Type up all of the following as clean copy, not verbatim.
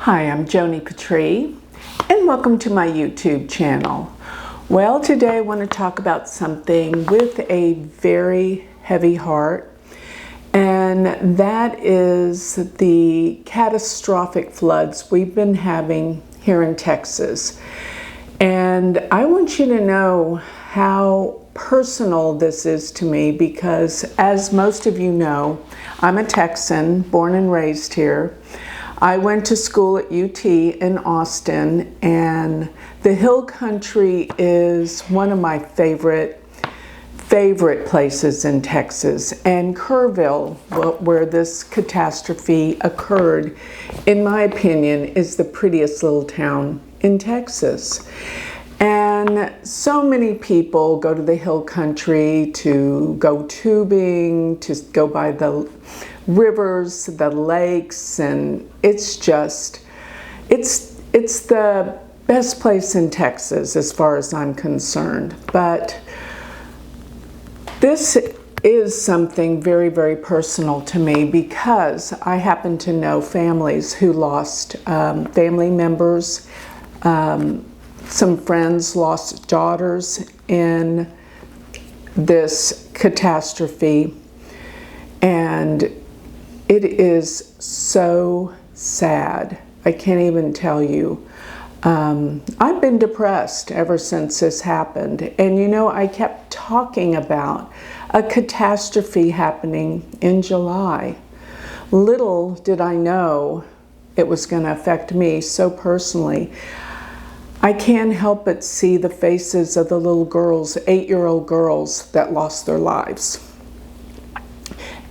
Hi, I'm Joni Patry, and welcome to my YouTube channel. Well, today I want to talk about something with a very heavy heart, and that is the catastrophic floods we've been having here in Texas. And I want you to know how personal this is to me because, as most of you know, I'm a Texan, born and raised here. I went to school at UT in Austin, and the Hill Country is one of my favorite places in Texas. And Kerrville, where this catastrophe occurred, in my opinion, is the prettiest little town in Texas. And so many people go to the Hill Country to go tubing, to go by the rivers, the lakes, and it's the best place in Texas as far as I'm concerned. But this is something very, very personal to me because I happen to know families who lost family members. Some friends lost daughters in this catastrophe, and it is so sad. I can't even tell you. I've been depressed ever since this happened. And you know, I kept talking about a catastrophe happening in July. Little did I know it was going to affect me so personally. I can't help but see the faces of the little girls, 8-year-old girls that lost their lives.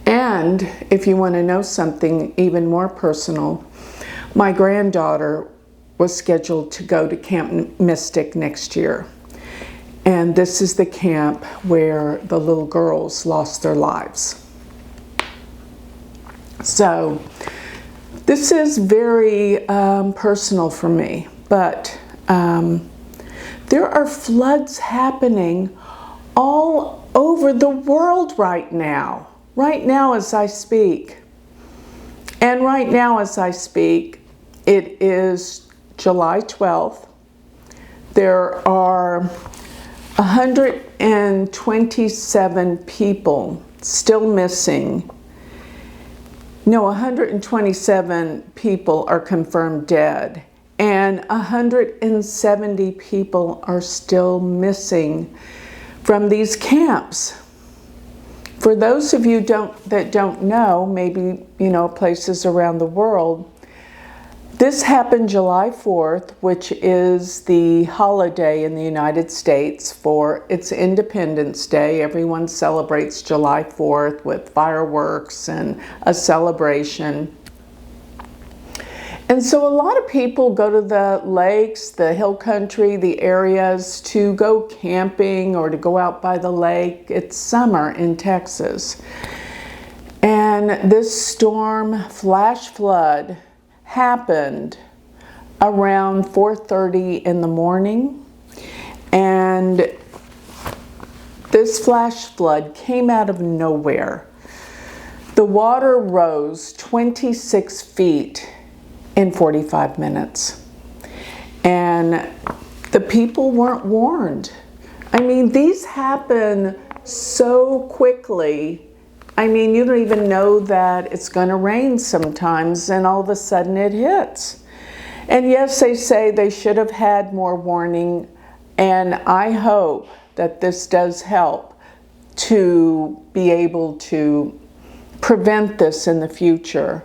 And if you want to know something even more personal, my granddaughter was scheduled to go to Camp Mystic next year. And this is the camp where the little girls lost their lives. So this is very personal for me, but there are floods happening all over the world right now. Right now as I speak. And right now as I speak, it is July 12th. There are 127 people still missing. No, 127 people are confirmed dead. And 170 people are still missing from these camps. For those of you that don't know, maybe you know places around the world, this happened July 4th, which is the holiday in the United States for its Independence Day. Everyone celebrates July 4th with fireworks and a celebration. And so a lot of people go to the lakes, the hill country, the areas to go camping or to go out by the lake. It's summer in Texas. And this storm flash flood happened around 4:30 in the morning. And this flash flood came out of nowhere. The water rose 26 feet in 45 minutes. And the people weren't warned. I mean, these happen so quickly. I mean, you don't even know that it's going to rain sometimes, and all of a sudden it hits. And yes, they say they should have had more warning, and I hope that this does help to be able to prevent this in the future,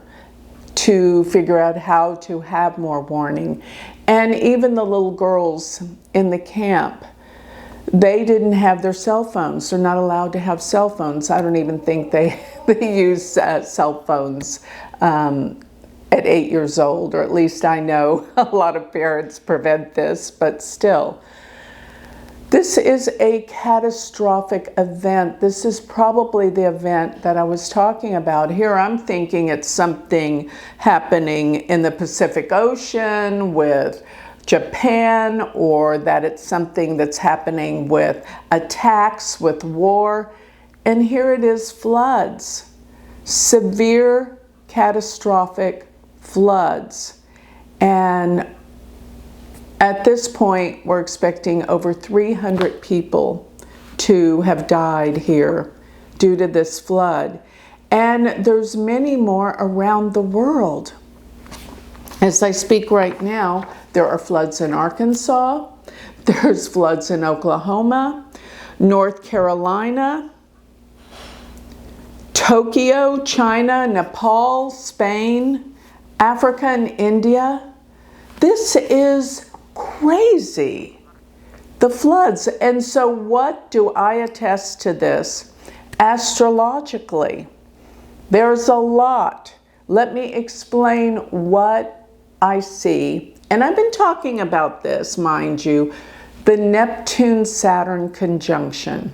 to figure out how to have more warning. And even the little girls in the camp, they didn't have their cell phones. They're not allowed to have cell phones. I don't even think they use cell phones at 8 years old, or at least I know a lot of parents prevent this, but still. This is a catastrophic event. This is probably the event that I was talking about. Here I'm thinking it's something happening in the Pacific Ocean with Japan, or that it's something that's happening with attacks, with war. And here it is, floods, severe catastrophic floods. And at this point, we're expecting over 300 people to have died here due to this flood. And there's many more around the world. As I speak right now, there are floods in Arkansas, there's floods in Oklahoma, North Carolina, Tokyo, China, Nepal, Spain, Africa, and India. This is crazy, the floods. And so what do I attest to this astrologically? There's a lot. Let me explain what I see. And I've been talking about this, mind you, the Neptune-Saturn conjunction.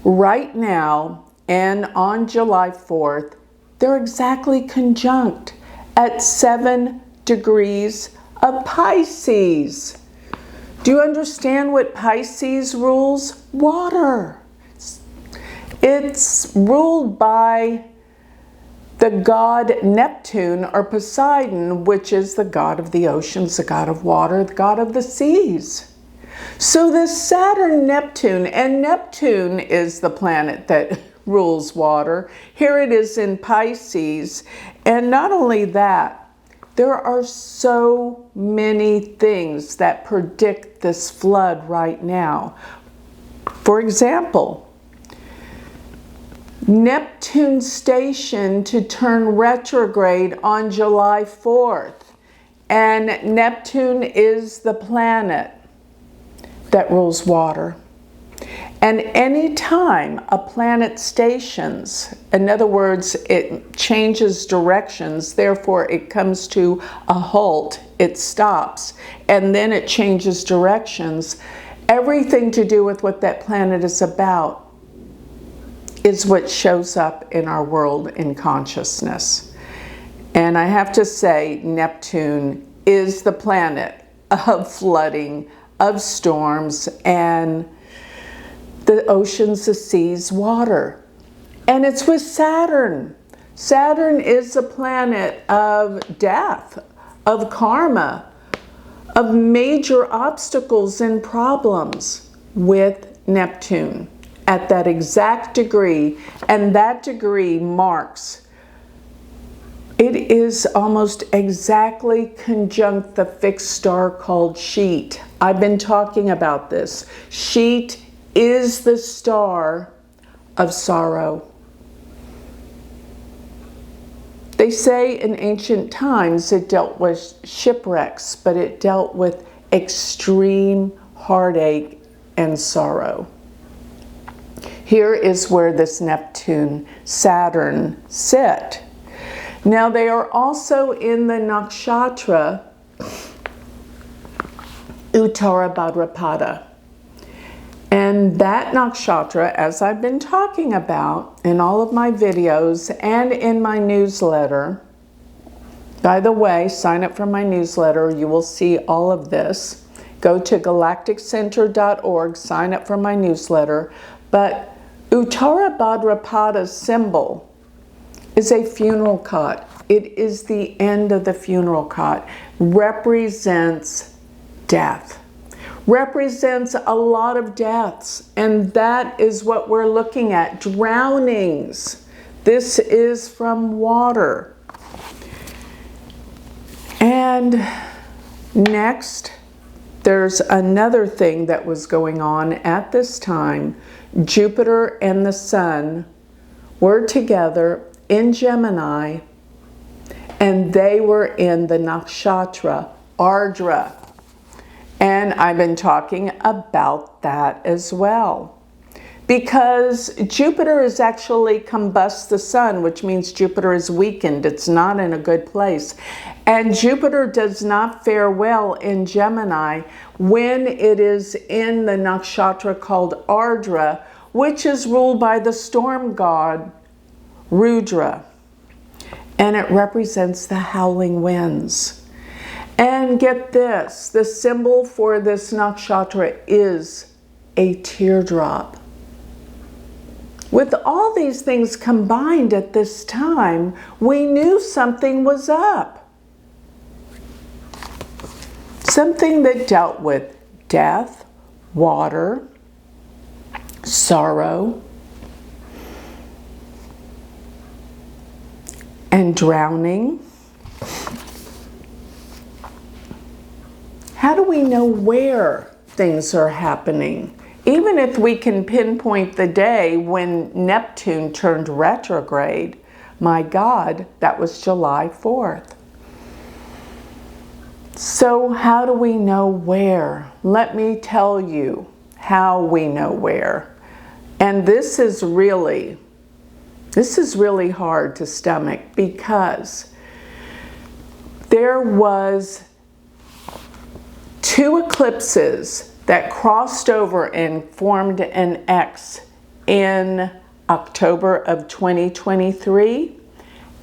Right now, and on July 4th, they're exactly conjunct at 7 degrees of Pisces. Do you understand what Pisces rules? Water. It's ruled by the god Neptune or Poseidon, which is the god of the oceans, the god of water, the god of the seas. So this Saturn-Neptune, and Neptune is the planet that rules water. Here it is in Pisces. And not only that, there are so many things that predict this flood right now. For example, Neptune station to turn retrograde on July 4th. And Neptune is the planet that rules water. And anytime a planet stations, in other words, it changes directions, therefore it comes to a halt, it stops, and then it changes directions, everything to do with what that planet is about is what shows up in our world in consciousness. And I have to say, Neptune is the planet of flooding, of storms, and the oceans, the seas, water. And it's with Saturn. Saturn is a planet of death, of karma, of major obstacles and problems with Neptune at that exact degree, and that degree marks, it is almost exactly conjunct the fixed star called Sheet. I've been talking about this. Sheet is the star of sorrow. They say in ancient times it dealt with shipwrecks, but it dealt with extreme heartache and sorrow. Here is where this Neptune-Saturn sit. Now they are also in the nakshatra Uttara Bhadrapada. And that nakshatra, as I've been talking about in all of my videos and in my newsletter, by the way, sign up for my newsletter, you will see all of this. Go to galacticcenter.org, sign up for my newsletter. But Uttara Bhadrapada's symbol is a funeral cot. It is the end of the funeral cot. Represents death. Represents a lot of deaths. And that is what we're looking at. Drownings. This is from water. And next, there's another thing that was going on at this time. Jupiter and the Sun were together in Gemini, and they were in the nakshatra Ardra. And I've been talking about that as well. Because Jupiter is actually combusts the Sun, which means Jupiter is weakened. It's not in a good place. And Jupiter does not fare well in Gemini when it is in the nakshatra called Ardra, which is ruled by the storm god Rudra. And it represents the howling winds. And get this, the symbol for this nakshatra is a teardrop. With all these things combined at this time, we knew something was up. something that dealt with death, water, sorrow, and drowning. How do we know where things are happening? Even if we can pinpoint the day when Neptune turned retrograde, my God, that was July 4th. So how do we know where? Let me tell you how we know where. And this is really hard to stomach, because there was 2 eclipses that crossed over and formed an X in October of 2023,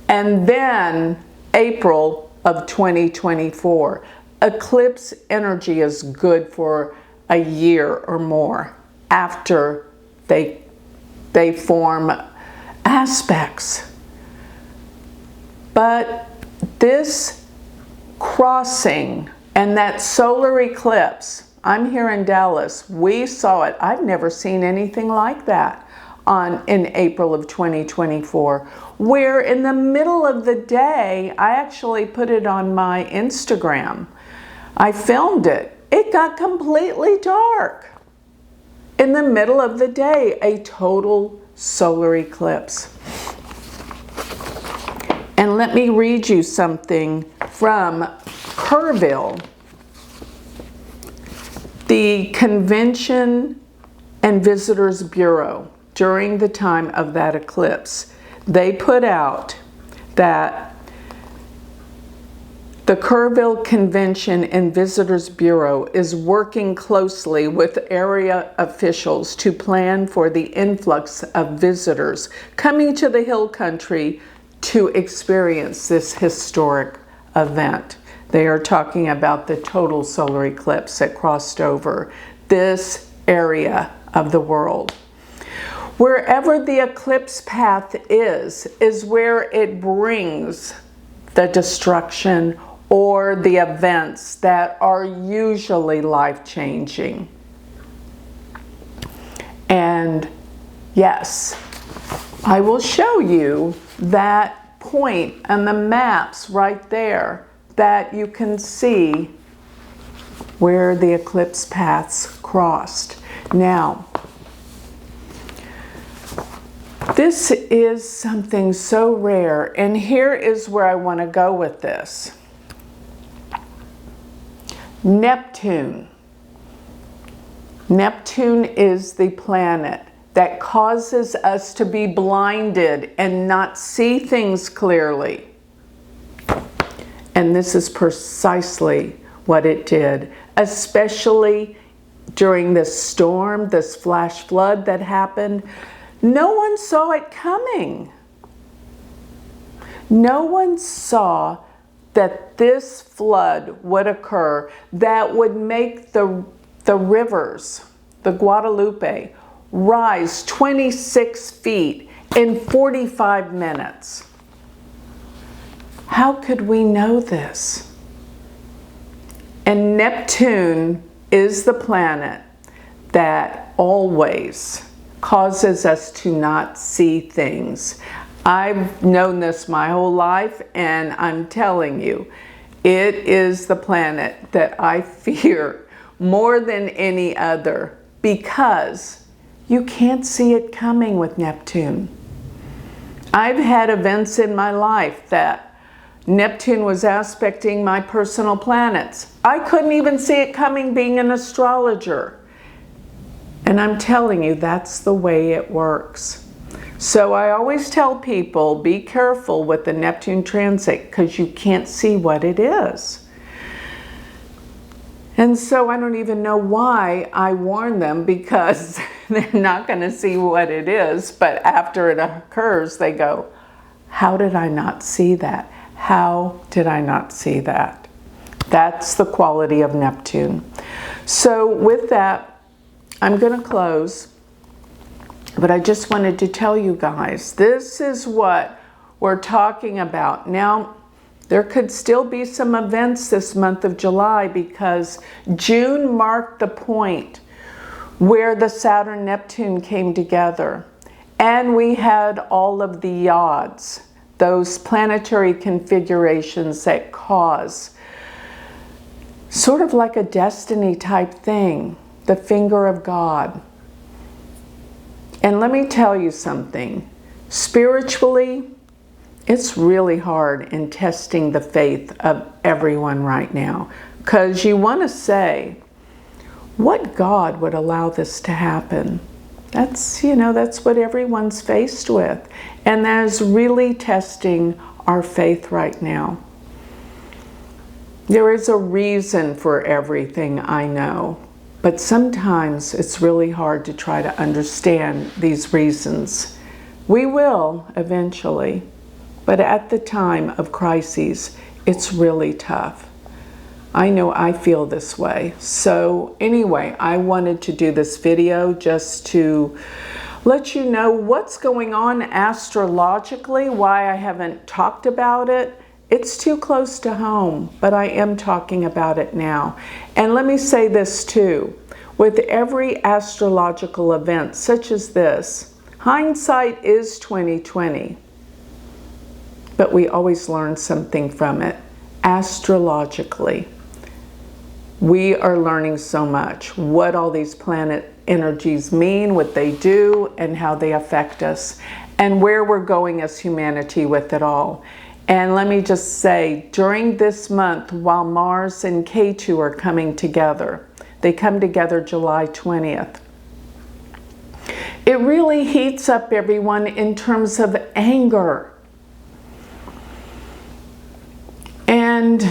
and then April of 2024. Eclipse energy is good for a year or more after they form aspects. But this crossing and that solar eclipse, I'm here in Dallas, we saw it. I've never seen anything like that in April of 2024, where in the middle of the day, I actually put it on my Instagram. I filmed it. It got completely dark. In the middle of the day, a total solar eclipse. And let me read you something from Kerrville, the Convention and Visitors Bureau. During the time of that eclipse, they put out that the Kerrville Convention and Visitors Bureau is working closely with area officials to plan for the influx of visitors coming to the Hill Country to experience this historic event. They are talking about the total solar eclipse that crossed over this area of the world. Wherever the eclipse path is where it brings the destruction or the events that are usually life-changing. And yes, I will show you that point on the maps right there that you can see where the eclipse paths crossed. Now, this is something so rare, and here is where I want to go with this. Neptune. Neptune is the planet that causes us to be blinded and not see things clearly. And this is precisely what it did, especially during this storm, this flash flood that happened. No one saw it coming. No one saw that this flood would occur that would make the rivers, the Guadalupe, rise 26 feet in 45 minutes. How could we know this? And Neptune is the planet that always causes us to not see things. I've known this my whole life, and I'm telling you, it is the planet that I fear more than any other, because you can't see it coming with Neptune. I've had events in my life that Neptune was aspecting my personal planets. I couldn't even see it coming being an astrologer. And I'm telling you, that's the way it works. So I always tell people, be careful with the Neptune transit, because you can't see what it is. And so I don't even know why I warn them, because they're not going to see what it is. But after it occurs, they go, how did I not see that? How did I not see that? That's the quality of Neptune. So with that, I'm going to close. But I just wanted to tell you guys, this is what we're talking about. Now, There could still be some events this month of July because June marked the point where the Saturn-Neptune came together. And we had all of the yods, those planetary configurations that cause sort of like a destiny type thing, the finger of God. And let me tell you something, spiritually, it's really hard in testing the faith of everyone right now, because you want to say, what God would allow this to happen? That's, that's what everyone's faced with. And that is really testing our faith right now. There is a reason for everything, I know. But sometimes it's really hard to try to understand these reasons. We will eventually. But at the time of crises, it's really tough. I know I feel this way. So anyway, I wanted to do this video just to let you know what's going on astrologically, why I haven't talked about it. It's too close to home, but I am talking about it now. And let me say this too. With every astrological event such as this, hindsight is 20/20. But we always learn something from it. Astrologically, we are learning so much. What all these planet energies mean, what they do, and how they affect us, and where we're going as humanity with it all. And let me just say, during this month, while Mars and K2 are coming together, they come together July 20th. It really heats up everyone in terms of anger. And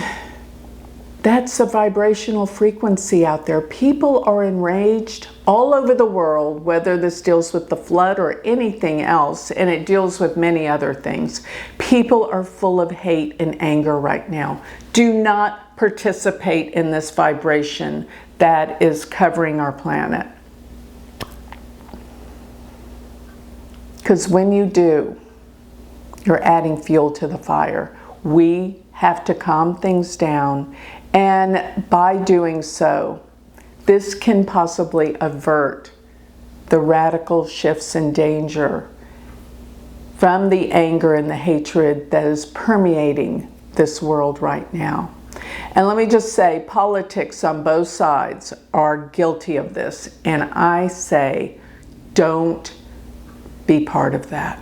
that's a vibrational frequency out there. People are enraged all over the world, whether this deals with the flood or anything else, and it deals with many other things. People are full of hate and anger right now. Do not participate in this vibration that is covering our planet. Because when you do, you're adding fuel to the fire. We have to calm things down, and by doing so, this can possibly avert the radical shifts in danger from the anger and the hatred that is permeating this world right now. And let me just say, politics on both sides are guilty of this, and I say, don't be part of that.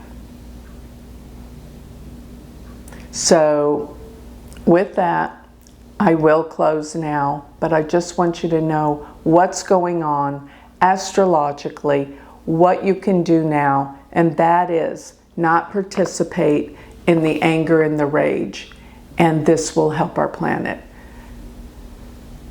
So, with that, I will close now, but I just want you to know what's going on astrologically, what you can do now, and that is not participate in the anger and the rage, and this will help our planet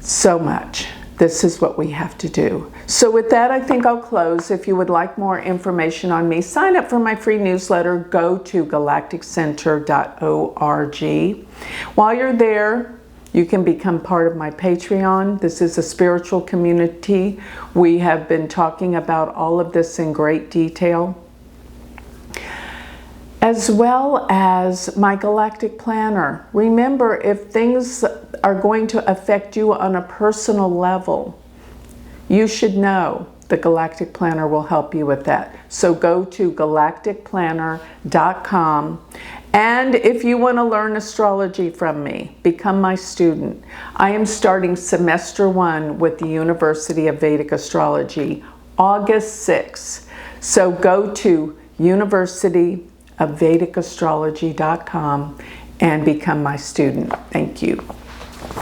so much. This is what we have to do. So with that, I think I'll close. If you would like more information on me, sign up for my free newsletter. Go to galacticcenter.org. While you're there, you can become part of my Patreon. This is a spiritual community. We have been talking about all of this in great detail, as well as my galactic planner. Remember, if things are going to affect you on a personal level, you should know the Galactic Planner will help you with that. So go to galacticcplanner.com. And if you want to learn astrology from me, become my student. I am starting semester 1 with the University of Vedic Astrology, August 6th. So go to universityofvedicastrology.com and become my student. Thank you.